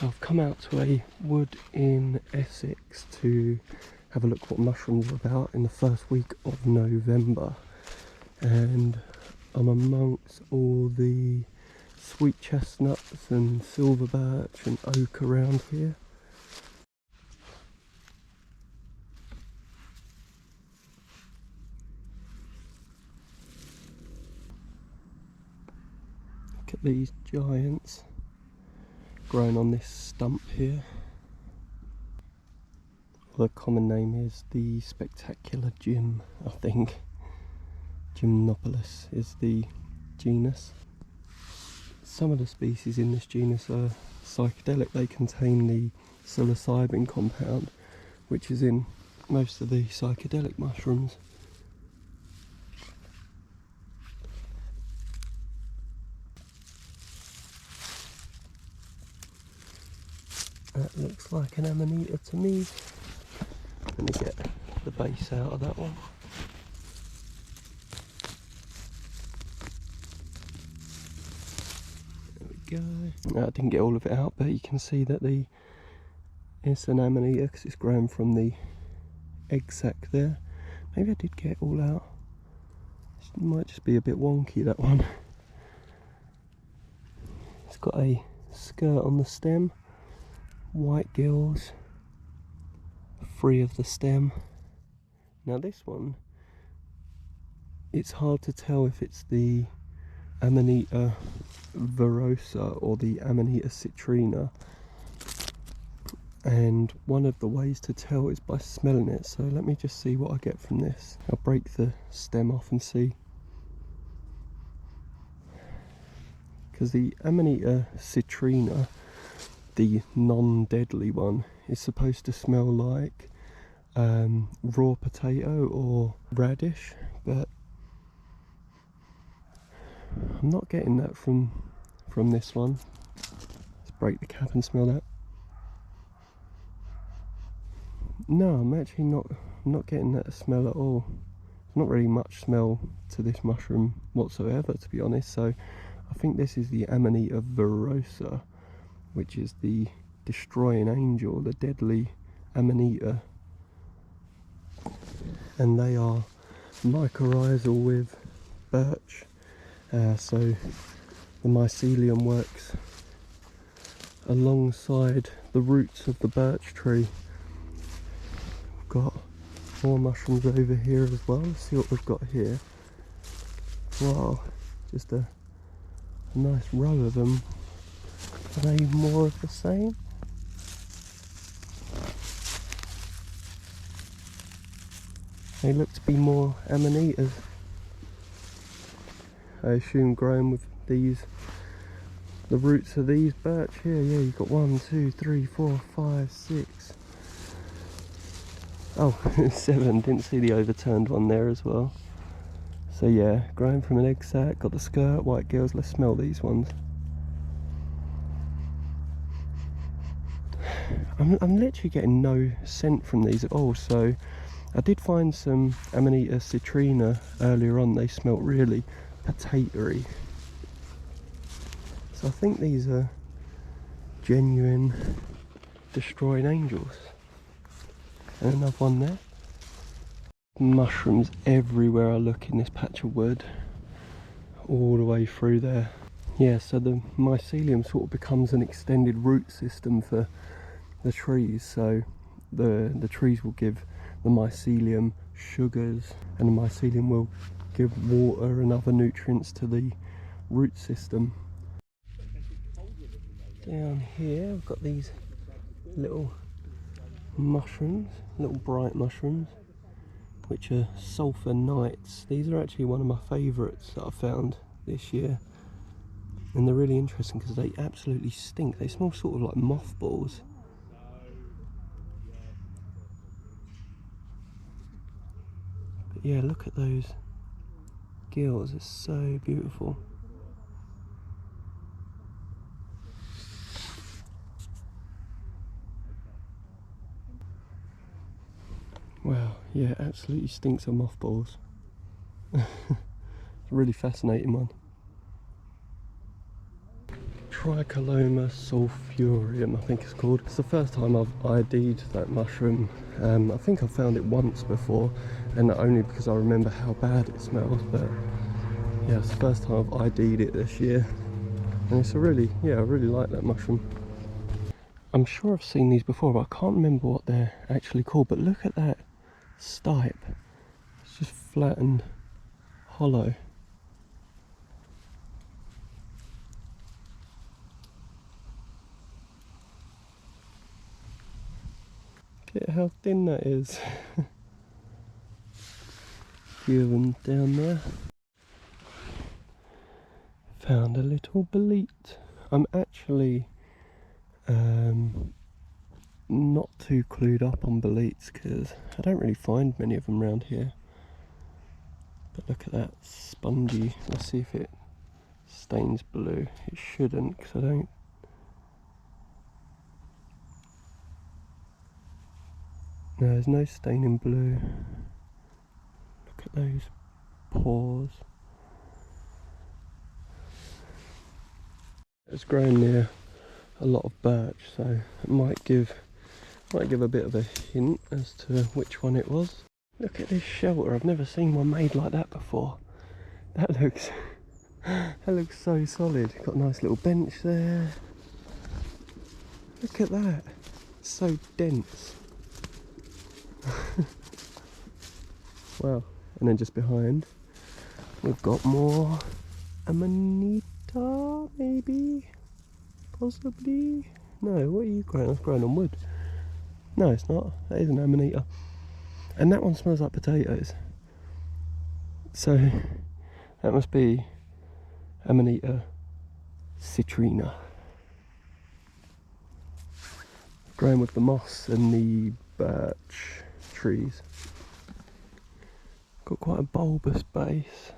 So I've come out to a wood in Essex to have a look what mushrooms are about in the first week of November, and I'm amongst all the sweet chestnuts and silver birch and oak around here. Look at these giants growing on this stump here. The common name is the spectacular Gym, I think. Gymnopolis is the genus. Some of the species in this genus are psychedelic. They contain the psilocybin compound, which is in most of the psychedelic mushrooms. That looks like an Amanita to me. Let me get the base out of that one. There we go. I didn't get all of it out, but you can see that it's an Amanita because it's grown from the egg sac there. Maybe I did get it all out. It might just be a bit wonky, that one. It's got a skirt on the stem, white gills, free of the stem. Now this one, it's hard to tell if it's the Amanita virosa or the Amanita citrina, and one of the ways to tell is by smelling it. So let me just see what I get from this. I'll break the stem off and see, because the Amanita citrina, the non-deadly one, is supposed to smell like raw potato or radish, but I'm not getting that from this one. Let's break the cap and smell that. No, I'm actually not getting that smell at all. There's not really much smell to this mushroom whatsoever, to be honest. So I think this is the Amanita virosa, which is the destroying angel, the deadly Amanita. And they are mycorrhizal with birch, so the mycelium works alongside the roots of the birch tree. We've got more mushrooms over here as well. Let's see what we've got here. Wow, just a nice row of them. Are they more of the same? They look to be more Amanitas. I assume growing with the roots of these birch here. Yeah, you've got 1, 2, 3, 4, 5, 6. Oh, 7. Didn't see the overturned one there as well. So yeah, growing from an egg sac, got the skirt, white gills. Let's smell these ones. I'm literally getting no scent from these at all. So I did find some Amanita citrina earlier on. They smelt really potatoey. So I think these are genuine destroying angels. And another one there. Mushrooms everywhere I look in this patch of wood, all the way through there. Yeah, so the mycelium sort of becomes an extended root system for the trees. So the trees will give the mycelium sugars, and the mycelium will give water and other nutrients to the root system. Down here I've got these little mushrooms, little bright mushrooms, which are sulphur knights. These are actually one of my favourites that I found this year, and they're really interesting because they absolutely stink. They smell sort of like mothballs. But yeah, look at those gills, it's so beautiful. Wow, yeah, absolutely stinks of mothballs. It's a really fascinating one. Tricholoma sulphureum, I think it's called. It's the first time I've ID'd that mushroom. I think I've found it once before, and not only because I remember how bad it smells, but yeah, it's the first time I've ID'd it this year. And it's a really, yeah, I really like that mushroom. I'm sure I've seen these before, but I can't remember what they're actually called. But look at that stipe. It's just flat and hollow. Look at how thin that is. Few of them down there. Found a little bolete. I'm actually not too clued up on boletes because I don't really find many of them around here. But look at that spongy. Let's see if it stains blue. It shouldn't, because I don't. No, there's no stain in blue. Look at those pores. It's grown near a lot of birch, so it might give a bit of a hint as to which one it was. Look at this shelter. I've never seen one made like that before. That looks so solid. Got a nice little bench there. Look at that. It's so dense. Wow. And then just behind we've got more Amanita, maybe? Possibly? No, what are you growing? That's growing on wood. No, it's not. That is an Amanita. And that one smells like potatoes. So that must be Amanita citrina. Growing with the moss and the birch trees. Got quite a bulbous base.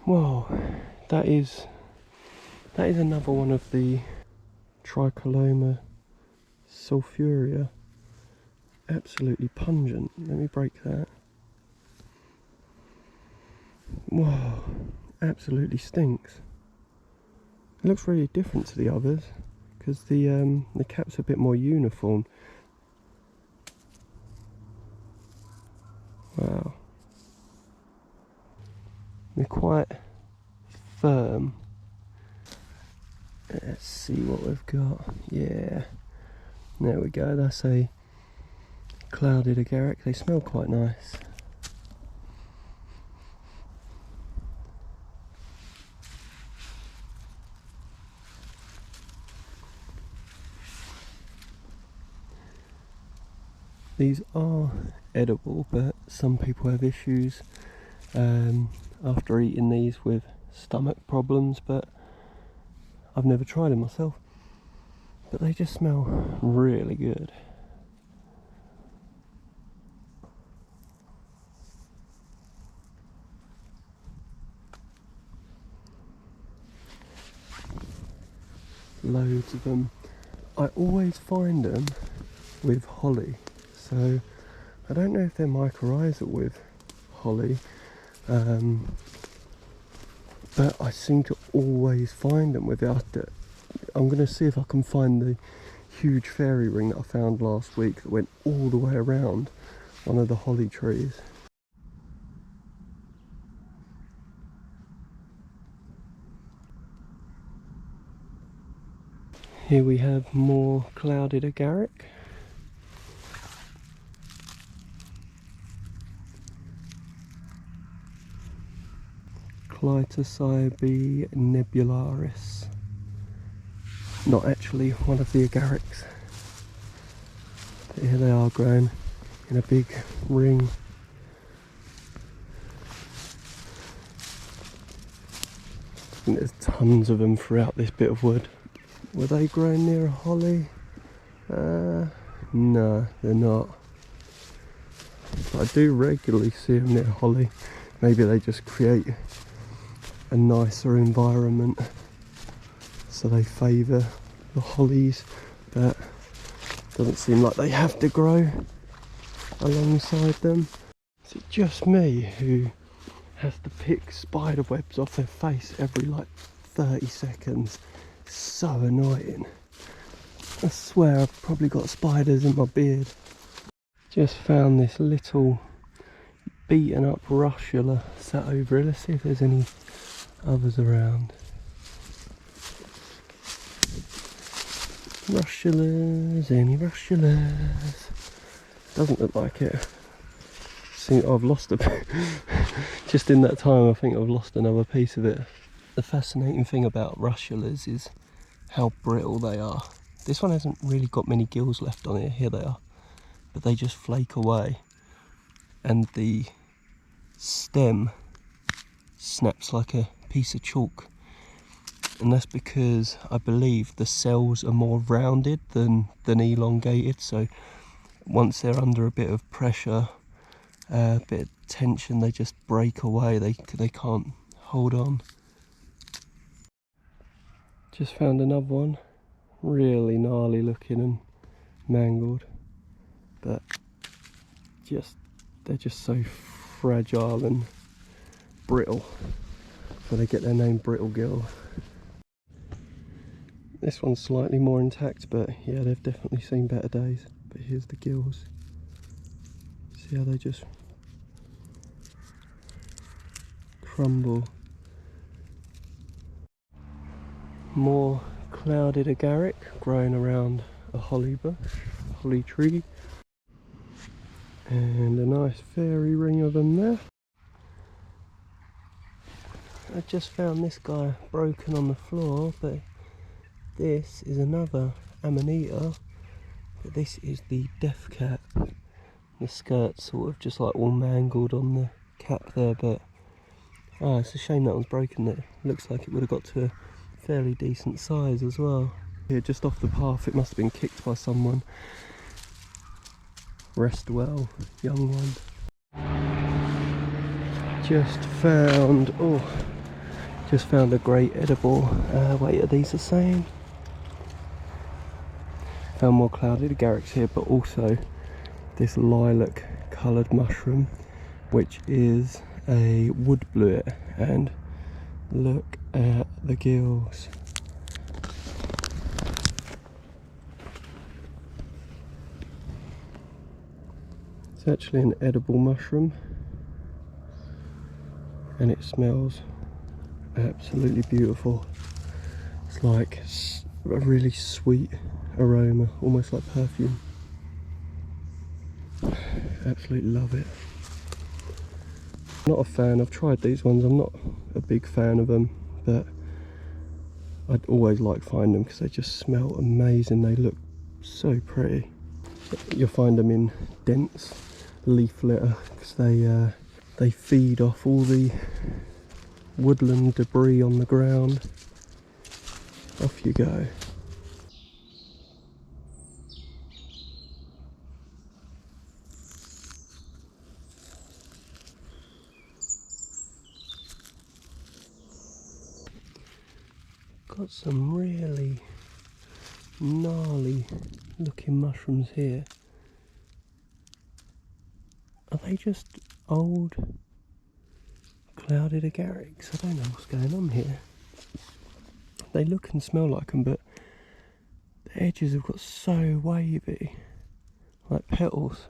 Whoa, that is another one of the Tricholoma sulphurea. Absolutely pungent. Let me break that. Whoa, absolutely stinks. It looks really different to the others because the cap's a bit more uniform. Wow. They're quite firm. Let's see what we've got. Yeah, there we go. That's a clouded Agaric. They smell quite nice. These are edible, but some people have issues after eating these with stomach problems, but I've never tried them myself. But they just smell really good. Loads of them. I always find them with holly, so I don't know if they're mycorrhizal with holly, but I seem to always find them without it. I'm going to see if I can find the huge fairy ring that I found last week that went all the way around one of the holly trees. Here we have more clouded Agaric. Clitocybe nebularis. Not actually one of the Agarics. But here they are growing in a big ring. I think there's tons of them throughout this bit of wood. Were they growing near a holly? No, they're not. But I do regularly see them near holly. Maybe they just create a nicer environment, so they favour the hollies, but it doesn't seem like they have to grow alongside them. Is it just me who has to pick spider webs off their face every like 30 seconds. It's so annoying. I swear I've probably got spiders in my beard. Just found this little beaten up Russula sat over here. Let's see if there's any others around. Russulas, any Russulas? Doesn't look like it. I've lost a just in that time I think I've lost another piece of it. The fascinating thing about Russulas is how brittle they are. This one hasn't really got many gills left on it. Here they are, but they just flake away and the stem snaps like a piece of chalk. And that's because I believe the cells are more rounded than elongated, so once they're under a bit of pressure, a bit of tension, they just break away. They can't hold on. Just found another one, really gnarly looking and mangled, but they're just so fragile and brittle, so they get their name brittle gill. This one's slightly more intact, but yeah, they've definitely seen better days. But here's the gills. See how they just crumble. More clouded agaric growing around a holly bush, holly tree. And a nice fairy ring of them there. I just found this guy broken on the floor, but this is another Amanita, but this is the death cap. The skirt's sort of just like all mangled on the cap there, but it's a shame that one's broken. It looks like it would have got to a fairly decent size as well. Here, just off the path, it must have been kicked by someone. Rest well, young one. Just found a great edible. Wait, are these the same? Found more clouded agarics here, but also this lilac coloured mushroom, which is a wood bolete, and look at the gills. It's actually an edible mushroom and it smells absolutely beautiful. It's like a really sweet aroma, almost like perfume. Absolutely love it. Not a fan, I've tried these ones, I'm not a big fan of them, but I'd always like find them because they just smell amazing. They look so pretty. You'll find them in dense leaf litter because they feed off all the woodland debris on the ground. Off you go. Got some really gnarly looking mushrooms here. Are they just old clouded agarics? I don't know what's going on here. They look and smell like them, but the edges have got so wavy, like petals.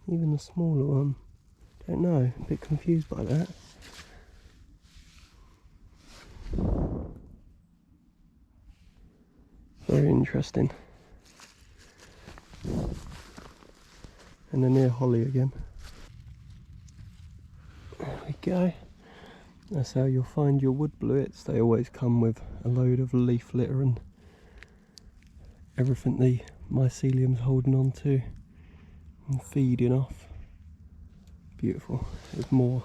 Even the smaller one, don't know, a bit confused by that. Very interesting. And then near holly again. There we go. That's how you'll find your wood bluets. They always come with a load of leaf litter and everything the mycelium's holding on to and feeding off. Beautiful. There's more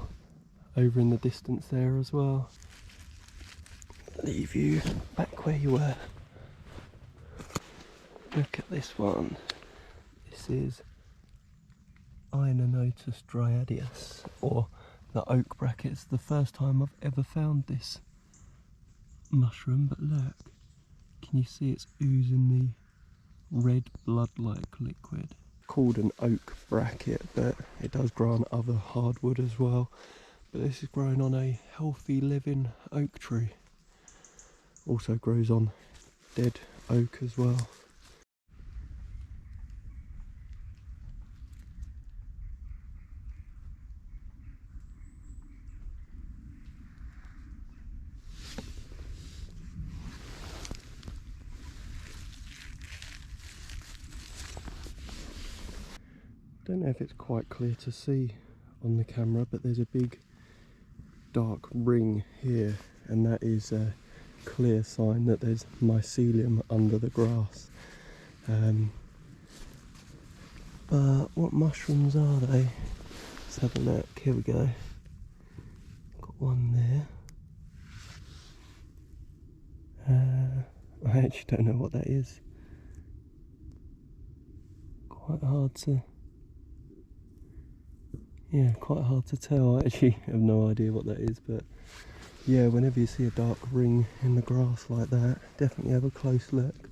over in the distance there as well. Leave you back where you were. Look at this one. This is Amanita striatus, or the oak brackets. The first time I've ever found this mushroom, but look, can you see it's oozing the red blood-like liquid? called an oak bracket, but it does grow on other hardwood as well. But this is growing on a healthy living oak tree. Also grows on dead oak as well. Don't know if it's quite clear to see on the camera, but there's a big dark ring here, and that is a clear sign that there's mycelium under the grass. But what mushrooms are they? Let's have a look. Here we go. Got one there. I actually don't know what that is. Quite hard to tell. I actually have no idea what that is, but yeah, whenever you see a dark ring in the grass like that, definitely have a close look.